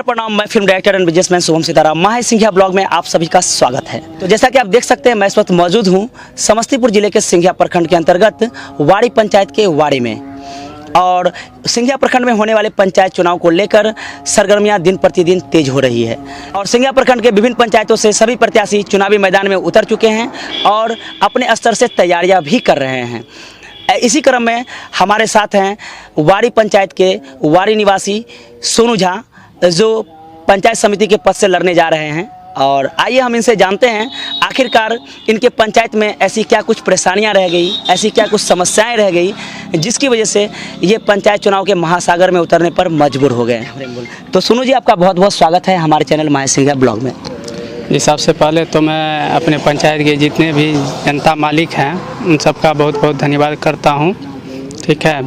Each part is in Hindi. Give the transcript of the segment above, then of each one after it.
प्रणाम, मैं film director and businessman Shubham Sitara Mahi Singhiya blog में आप सभी का स्वागत है। तो जैसा कि आप देख सकते हैं, मैं इस वक्त मौजूद हूं समस्तीपुर जिले के सिंघिया प्रखंड के अंतर्गत वाड़ी पंचायत के वाड़ी में। और सिंघिया प्रखंड में होने वाले पंचायत चुनाव को लेकर सरगर्मियां दिन प्रतिदिन तेज हो रही है और सिंघिया प्रखंड के विभिन्न पंचायतों से सभी प्रत्याशी चुनावी मैदान में उतर चुके हैं और अपने स्तर से तैयारियां भी कर रहे हैं। इसी क्रम में हमारे साथ हैं वाड़ी पंचायत के वाड़ी निवासी सोनू झा, जो पंचायत समिति के पद से लड़ने जा रहे हैं। और आइए हम इनसे जानते हैं आखिरकार इनके पंचायत में ऐसी क्या कुछ परेशानियां रह गई, ऐसी क्या कुछ समस्याएं रह गई जिसकी वजह से ये पंचायत चुनाव के महासागर में उतरने पर मजबूर हो गए। तो सोनू जी, आपका बहुत बहुत स्वागत है हमारे चैनल माही सिंघिया ब्लॉग में। जी, सबसे पहले तो मैं अपने पंचायत के जितने भी जनता मालिक हैं उन सबका बहुत बहुत धन्यवाद करता हूं, ठीक है।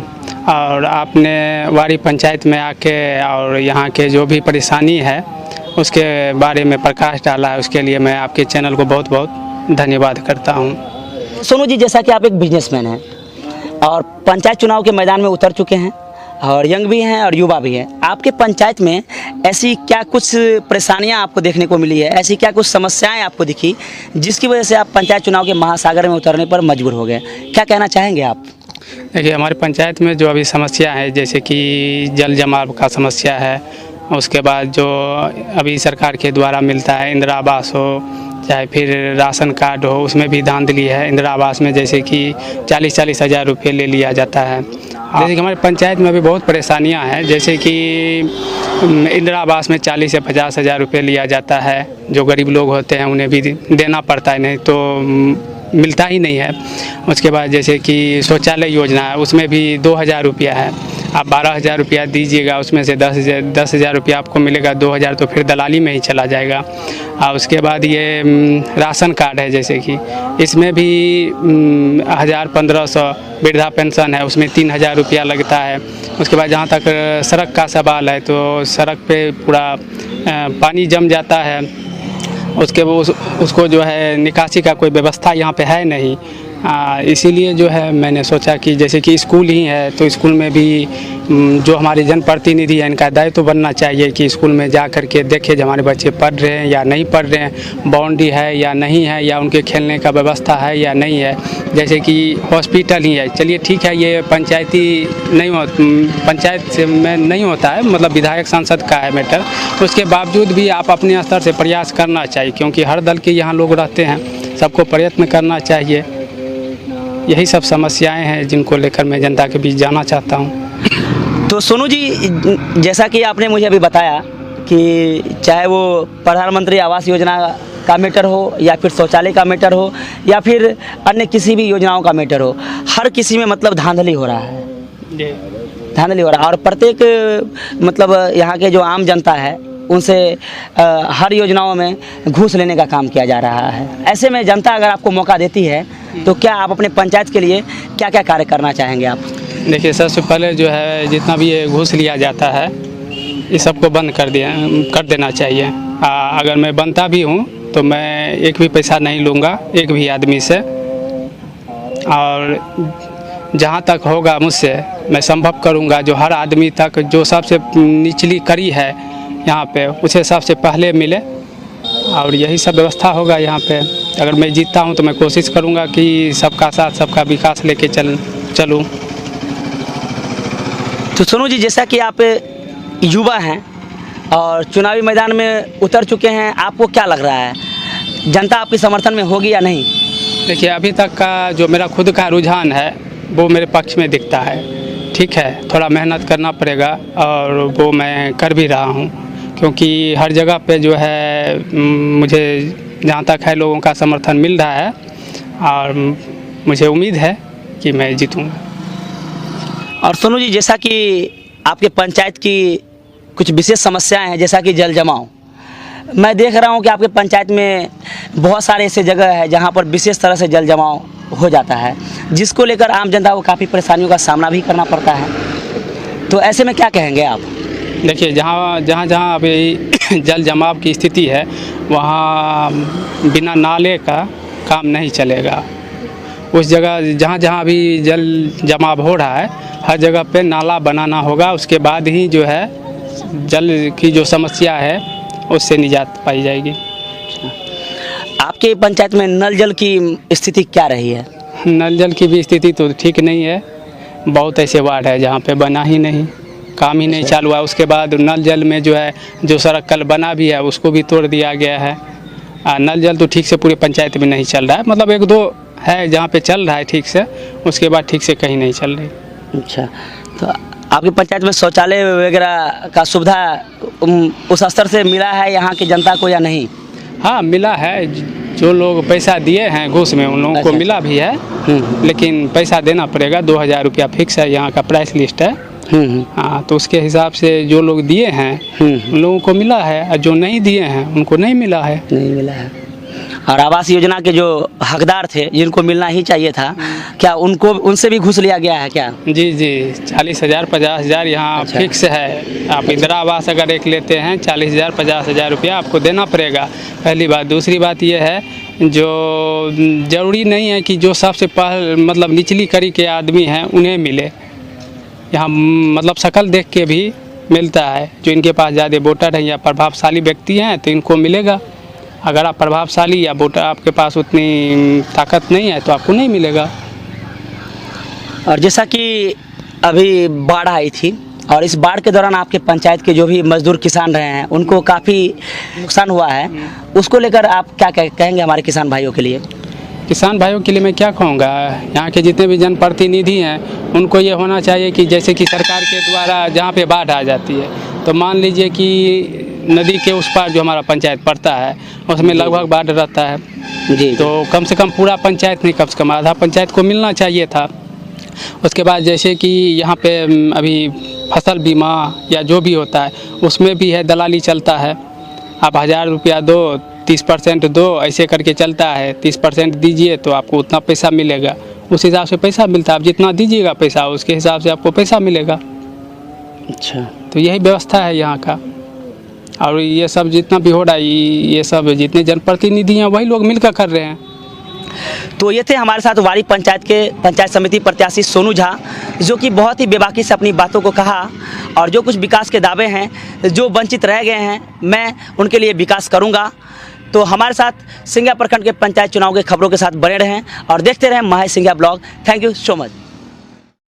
और आपने वाड़ी पंचायत में आके और यहाँ के जो भी परेशानी है उसके बारे में प्रकाश डाला है, उसके लिए मैं आपके चैनल को बहुत बहुत धन्यवाद करता हूँ। सोनू जी, जैसा कि आप एक बिजनेसमैन हैं और पंचायत चुनाव के मैदान में उतर चुके हैं और यंग भी हैं और युवा भी हैं, आपके पंचायत में ऐसी क्या कुछ परेशानियां आपको देखने को मिली है, ऐसी क्या कुछ समस्याएं आपको दिखी जिसकी वजह से आप पंचायत चुनाव के महासागर में उतरने पर मजबूर हो गए? क्या कहना चाहेंगे आप? देखिए, हमारे पंचायत में जो अभी समस्या है, जैसे कि जल जमाव का समस्या है, उसके बाद जो अभी सरकार के द्वारा मिलता है इंदिरा आवास हो चाहे फिर राशन कार्ड हो, उसमें भी धांधली है। इंदिरा आवास में जैसे कि 40-40 हज़ार रुपये ले लिया जाता है। जैसे कि हमारे पंचायत में अभी बहुत परेशानियां हैं, जैसे कि इंदिरा आवास में 40 से 50 हज़ार रुपये लिया जाता है। जो गरीब लोग होते हैं उन्हें भी देना पड़ता है, नहीं तो मिलता ही नहीं है। उसके बाद जैसे कि शौचालय योजना है, उसमें भी 2000 रुपया है। आप 12,000 रुपया दीजिएगा, उसमें से 10,000 रुपया आपको मिलेगा, 2,000 तो फिर दलाली में ही चला जाएगा। और उसके बाद ये राशन कार्ड है, जैसे कि इसमें भी 1,000-1,500 वृद्धा पेंशन है, उसमें 3,000 रुपया लगता है। उसके बाद जहाँ तक सड़क का सवाल है, तो सड़क पे पूरा पानी जम जाता है, उसको जो है निकासी का कोई व्यवस्था यहाँ पे है नहीं। इसीलिए जो है मैंने सोचा कि जैसे कि स्कूल ही है, तो स्कूल में भी जो हमारे जनप्रतिनिधि हैं इनका दायित्व तो बनना चाहिए कि स्कूल में जा कर के देखें जो हमारे बच्चे पढ़ रहे हैं या नहीं पढ़ रहे हैं, बाउंड्री है या नहीं है, या उनके खेलने का व्यवस्था है या नहीं है। जैसे कि हॉस्पिटल ही है, चलिए ठीक है, ये पंचायत में नहीं होता है, मतलब विधायक सांसद का है मैटर, तो उसके बावजूद भी आप अपने स्तर से प्रयास करना चाहिए, क्योंकि हर दल के यहाँ लोग रहते हैं, सबको प्रयत्न करना चाहिए। यही सब समस्याएं हैं जिनको लेकर मैं जनता के बीच जाना चाहता हूं। तो सोनू जी, जैसा कि आपने मुझे अभी बताया कि चाहे वो प्रधानमंत्री आवास योजना का मैटर हो या फिर शौचालय का मैटर हो या फिर अन्य किसी भी योजनाओं का मैटर हो, हर किसी में मतलब धांधली हो रहा है, धांधली हो रहा है। और प्रत्येक मतलब यहाँ के जो आम जनता है उनसे हर योजनाओं में घूस लेने का काम किया जा रहा है। ऐसे में जनता अगर आपको मौका देती है तो क्या आप अपने पंचायत के लिए क्या क्या कार्य करना चाहेंगे आप? देखिए, सबसे पहले जो है जितना भी ये घूस लिया जाता है ये सबको बंद कर देना चाहिए। अगर मैं बनता भी हूँ तो मैं एक भी पैसा नहीं लूँगा एक भी आदमी से। और जहाँ तक होगा मुझसे मैं संभव करूँगा जो हर आदमी तक जो सबसे निचली कड़ी है यहाँ पे उसे सबसे पहले मिले, और यही सब व्यवस्था होगा यहाँ पे। अगर मैं जीतता हूँ तो मैं कोशिश करूँगा कि सबका साथ सबका विकास लेके चलूँ। तो सोनू जी, जैसा कि आप युवा हैं और चुनावी मैदान में उतर चुके हैं, आपको क्या लग रहा है जनता आपके समर्थन में होगी या नहीं? देखिए, अभी तक का जो मेरा खुद का रुझान है वो मेरे पक्ष में दिखता है, ठीक है। थोड़ा मेहनत करना पड़ेगा और वो मैं कर भी रहा हूँ, क्योंकि हर जगह पे जो है मुझे जहाँ तक है लोगों का समर्थन मिल रहा है और मुझे उम्मीद है कि मैं जीतूँगा। और सोनू जी, जैसा कि आपके पंचायत की कुछ विशेष समस्याएं हैं, जैसा कि जल जमाव, मैं देख रहा हूं कि आपके पंचायत में बहुत सारे ऐसे जगह है जहां पर विशेष तरह से जल जमाव हो जाता है, जिसको लेकर आम जनता को काफ़ी परेशानियों का सामना भी करना पड़ता है। तो ऐसे में क्या कहेंगे आप? देखिए, जहाँ अभी जल जमाव की स्थिति है वहाँ बिना नाले का काम नहीं चलेगा। उस जगह जहाँ अभी जल जमाव हो रहा है हर जगह पे नाला बनाना होगा, उसके बाद ही जो है जल की जो समस्या है उससे निजात पाई जाएगी। आपके पंचायत में नल जल की स्थिति क्या रही है? नल जल की भी स्थिति तो ठीक नहीं है। बहुत ऐसे वार्ड है जहाँ पे बना ही नहीं, काम ही नहीं चालू हुआ। उसके बाद नल जल में जो है, जो सड़क कल बना भी है उसको भी तोड़ दिया गया है। नल जल तो ठीक से पूरे पंचायत में नहीं चल रहा है, मतलब एक दो है जहाँ पे चल रहा है ठीक से, उसके बाद ठीक से कहीं नहीं चल रही। अच्छा, तो आपकी पंचायत में शौचालय वगैरह का सुविधा उस स्तर से मिला है यहाँ की जनता को या नहीं? हाँ मिला है, जो लोग पैसा दिए हैं घूस में उन लोगों को मिला भी है, लेकिन पैसा देना पड़ेगा। 2000 रुपया फिक्स है, यहाँ का प्राइस लिस्ट है। हाँ, तो उसके हिसाब से जो लोग दिए हैं उन लोगों को मिला है, और जो नहीं दिए हैं उनको नहीं मिला है। नहीं मिला है। और आवास योजना के जो हकदार थे जिनको मिलना ही चाहिए था, क्या उनको उनसे भी घूस लिया गया है क्या? जी जी, 40,000 50,000 यहाँ अच्छा। फिक्स है। आप इंदिरा आवास अगर एक लेते हैं 40,000 50,000 रुपया आपको देना पड़ेगा, पहली बात। दूसरी बात यह है, जो ज़रूरी नहीं है कि जो सबसे मतलब निचली कड़ी के आदमी हैं उन्हें मिले। यहाँ मतलब शक्ल देख के भी मिलता है। जो इनके पास ज़्यादा वोटर हैं या प्रभावशाली व्यक्ति हैं तो इनको मिलेगा। अगर आप प्रभावशाली या वोटर आपके पास उतनी ताकत नहीं है तो आपको नहीं मिलेगा। और जैसा कि अभी बाढ़ आई थी और इस बाढ़ के दौरान आपके पंचायत के जो भी मजदूर किसान रहे हैं उनको काफ़ी नुकसान हुआ है, उसको लेकर आप क्या कहेंगे हमारे किसान भाइयों के लिए? किसान भाइयों के लिए मैं क्या कहूँगा, यहाँ के जितने भी जनप्रतिनिधि हैं उनको ये होना चाहिए कि जैसे कि सरकार के द्वारा जहाँ पे बाढ़ आ जाती है, तो मान लीजिए कि नदी के उस पार जो हमारा पंचायत पड़ता है उसमें लगभग बाढ़ रहता है जी, तो कम से कम पूरा पंचायत नहीं, कम से कम आधा पंचायत को मिलना चाहिए था। उसके बाद जैसे कि यहाँ पे अभी फसल बीमा या जो भी होता है उसमें भी है, दलाली चलता है। आप 1000 रुपया दो, 30% दो, ऐसे करके चलता है। 30% दीजिए तो आपको उतना पैसा मिलेगा, उस हिसाब से पैसा मिलता है। आप जितना दीजिएगा पैसा उसके हिसाब से आपको पैसा मिलेगा। अच्छा, तो यही व्यवस्था है यहाँ का। और ये सब जितना भी हो रहा है, ये सब जितने जनप्रतिनिधि हैं वही लोग मिलकर कर रहे हैं। तो ये थे हमारे साथ वाड़ी पंचायत के पंचायत समिति प्रत्याशी सोनू झा, जो कि बहुत ही बेबाकी से अपनी बातों को कहा और जो कुछ विकास के दावे हैं, जो वंचित रह गए हैं, मैं उनके लिए विकास करूंगा। तो हमारे साथ सिंघिया प्रखंड के पंचायत चुनाव के खबरों के साथ बने रहें और देखते रहें महासिंघिया blog. Thank you so much.